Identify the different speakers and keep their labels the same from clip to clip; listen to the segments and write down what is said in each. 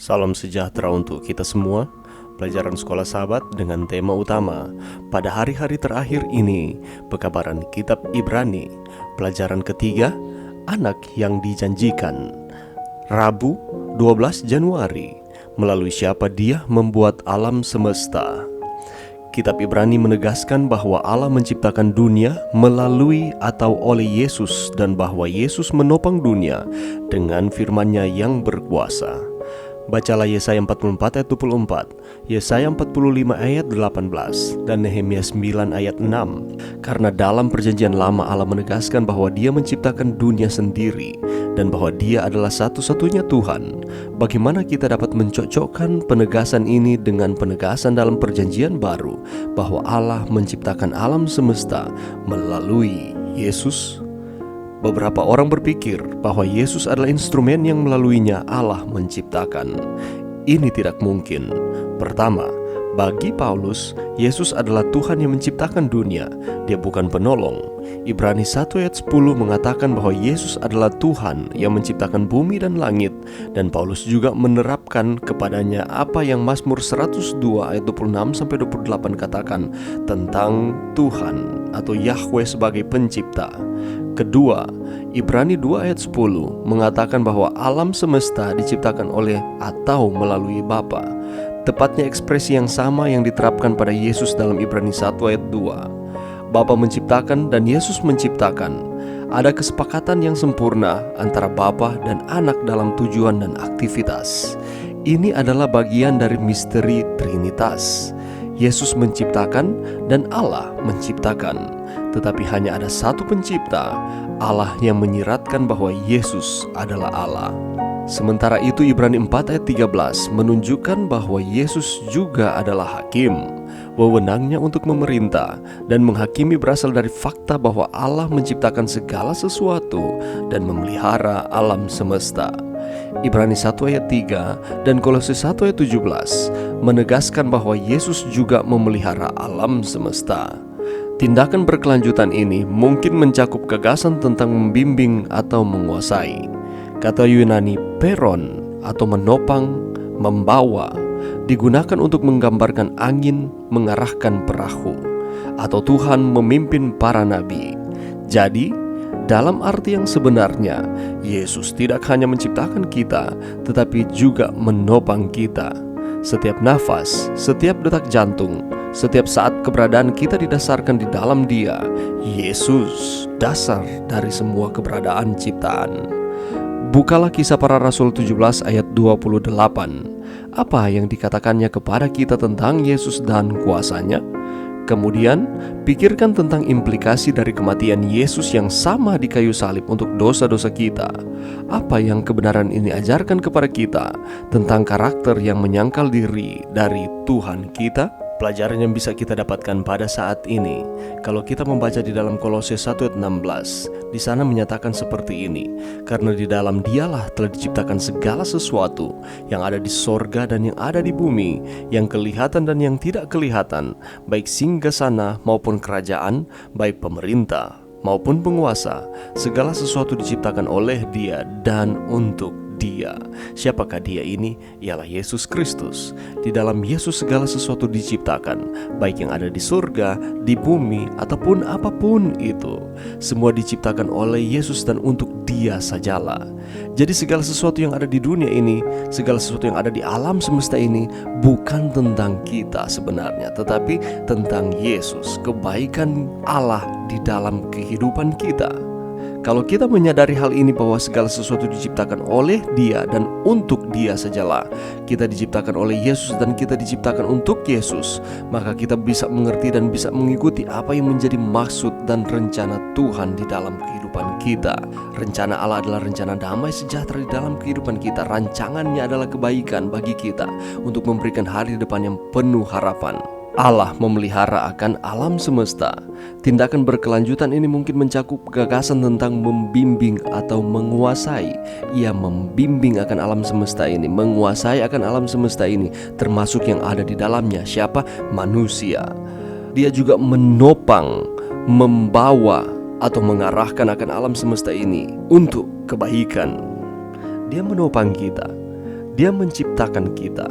Speaker 1: Salam sejahtera untuk kita semua. Pelajaran Sekolah Sahabat dengan tema utama pada hari-hari terakhir ini, pekabaran Kitab Ibrani. Pelajaran ketiga, anak yang dijanjikan. Rabu 12 Januari, melalui siapa Dia membuat alam semesta. Kitab Ibrani menegaskan bahwa Allah menciptakan dunia melalui atau oleh Yesus, dan bahwa Yesus menopang dunia dengan firman-Nya yang berkuasa. Bacalah Yesaya 44 ayat 24, Yesaya 45 ayat 18, dan Nehemia 9 ayat 6. Karena dalam perjanjian lama Allah menegaskan bahwa Dia menciptakan dunia sendiri dan bahwa Dia adalah satu-satunya Tuhan. Bagaimana kita dapat mencocokkan penegasan ini dengan penegasan dalam perjanjian baru bahwa Allah menciptakan alam semesta melalui Yesus? Beberapa orang berpikir bahwa Yesus adalah instrumen yang melaluinya Allah menciptakan. Ini tidak mungkin. Pertama, bagi Paulus, Yesus adalah Tuhan yang menciptakan dunia. Dia bukan penolong. Ibrani 1 ayat 10 mengatakan bahwa Yesus adalah Tuhan yang menciptakan bumi dan langit. Dan Paulus juga menerapkan kepadanya apa yang Mazmur 102 ayat 26-28 katakan tentang Tuhan atau Yahweh sebagai pencipta. Kedua, Ibrani 2 ayat 10 mengatakan bahwa alam semesta diciptakan oleh atau melalui Bapa. Tepatnya ekspresi yang sama yang diterapkan pada Yesus dalam Ibrani 1 ayat 2. Bapa menciptakan dan Yesus menciptakan. Ada kesepakatan yang sempurna antara Bapa dan Anak dalam tujuan dan aktivitas. Ini adalah bagian dari misteri Trinitas. Yesus menciptakan dan Allah menciptakan. Tetapi hanya ada satu pencipta, Allah yang menyiratkan bahwa Yesus adalah Allah. Sementara itu Ibrani 4 ayat 13 menunjukkan bahwa Yesus juga adalah hakim. Wewenangnya untuk memerintah dan menghakimi berasal dari fakta bahwa Allah menciptakan segala sesuatu dan memelihara alam semesta. Ibrani 1 ayat 3 dan Kolose 1 ayat 17 menegaskan bahwa Yesus juga memelihara alam semesta. Tindakan berkelanjutan ini mungkin mencakup gagasan tentang membimbing atau menguasai. Kata Yunani peron atau menopang, membawa, digunakan untuk menggambarkan angin mengarahkan perahu, atau Tuhan memimpin para nabi. Jadi, dalam arti yang sebenarnya, Yesus tidak hanya menciptakan kita, tetapi juga menopang kita. Setiap nafas, setiap detak jantung, setiap saat keberadaan kita didasarkan di dalam Dia. Yesus, dasar dari semua keberadaan ciptaan. Bukalah Kisah Para Rasul 17 ayat 28. Apa yang dikatakannya kepada kita tentang Yesus dan kuasanya? Kemudian, pikirkan tentang implikasi dari kematian Yesus yang sama di kayu salib untuk dosa-dosa kita. Apa yang kebenaran ini ajarkan kepada kita tentang karakter yang menyangkal diri dari Tuhan kita? Pelajaran yang bisa kita dapatkan pada saat ini, kalau kita membaca di dalam Kolose 1 ayat 16, di sana menyatakan seperti ini, karena di dalam Dialah telah diciptakan segala sesuatu yang ada di sorga dan yang ada di bumi, yang kelihatan dan yang tidak kelihatan, baik singgasana maupun kerajaan, baik pemerintah maupun penguasa. Segala sesuatu diciptakan oleh Dia dan untuk Dia. Siapakah Dia ini? Ialah Yesus Kristus. Di dalam Yesus segala sesuatu diciptakan, baik yang ada di surga, di bumi, ataupun apapun itu. Semua diciptakan oleh Yesus dan untuk Dia sajalah. Jadi segala sesuatu yang ada di dunia ini, segala sesuatu yang ada di alam semesta ini, bukan tentang kita sebenarnya, tetapi tentang Yesus, kebaikan Allah di dalam kehidupan kita. Kalau kita menyadari hal ini bahwa segala sesuatu diciptakan oleh Dia dan untuk Dia sajalah, kita diciptakan oleh Yesus dan kita diciptakan untuk Yesus, maka kita bisa mengerti dan bisa mengikuti apa yang menjadi maksud dan rencana Tuhan di dalam kehidupan kita. Rencana Allah adalah rencana damai sejahtera di dalam kehidupan kita. Rancangannya adalah kebaikan bagi kita untuk memberikan hari depan yang penuh harapan. Allah memelihara akan alam semesta. Tindakan berkelanjutan ini mungkin mencakup gagasan tentang membimbing atau menguasai. Ia membimbing akan alam semesta ini, menguasai akan alam semesta ini, termasuk yang ada di dalamnya. Siapa? Manusia. Dia juga menopang, membawa, atau mengarahkan akan alam semesta ini untuk kebaikan. Dia menopang kita. Dia menciptakan kita.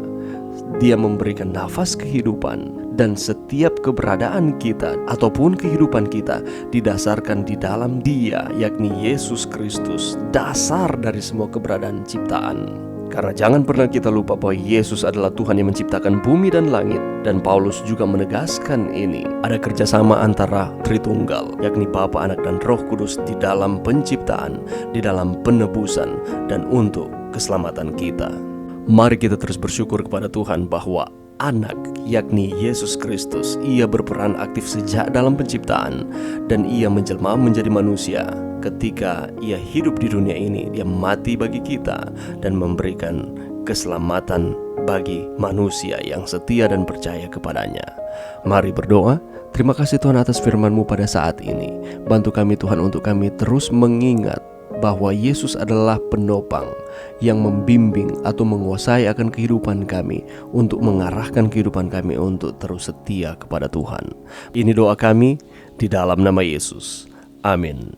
Speaker 1: Dia memberikan nafas kehidupan, dan setiap keberadaan kita ataupun kehidupan kita didasarkan di dalam Dia, yakni Yesus Kristus, dasar dari semua keberadaan ciptaan. Karena jangan pernah kita lupa bahwa Yesus adalah Tuhan yang menciptakan bumi dan langit. Dan Paulus juga menegaskan ini. Ada kerjasama antara Tritunggal, yakni Bapa, Anak, dan Roh Kudus di dalam penciptaan, di dalam penebusan, dan untuk keselamatan kita. Mari kita terus bersyukur kepada Tuhan bahwa Anak, yakni Yesus Kristus, Ia berperan aktif sejak dalam penciptaan, dan Ia menjelma menjadi manusia. Ketika Ia hidup di dunia ini, Dia mati bagi kita dan memberikan keselamatan bagi manusia yang setia dan percaya kepadanya. Mari berdoa. Terima kasih Tuhan atas firman-Mu pada saat ini. Bantu kami Tuhan untuk kami terus mengingat bahwa Yesus adalah penopang yang membimbing atau menguasai akan kehidupan kami, untuk mengarahkan kehidupan kami untuk terus setia kepada Tuhan. Ini doa kami di dalam nama Yesus. Amin.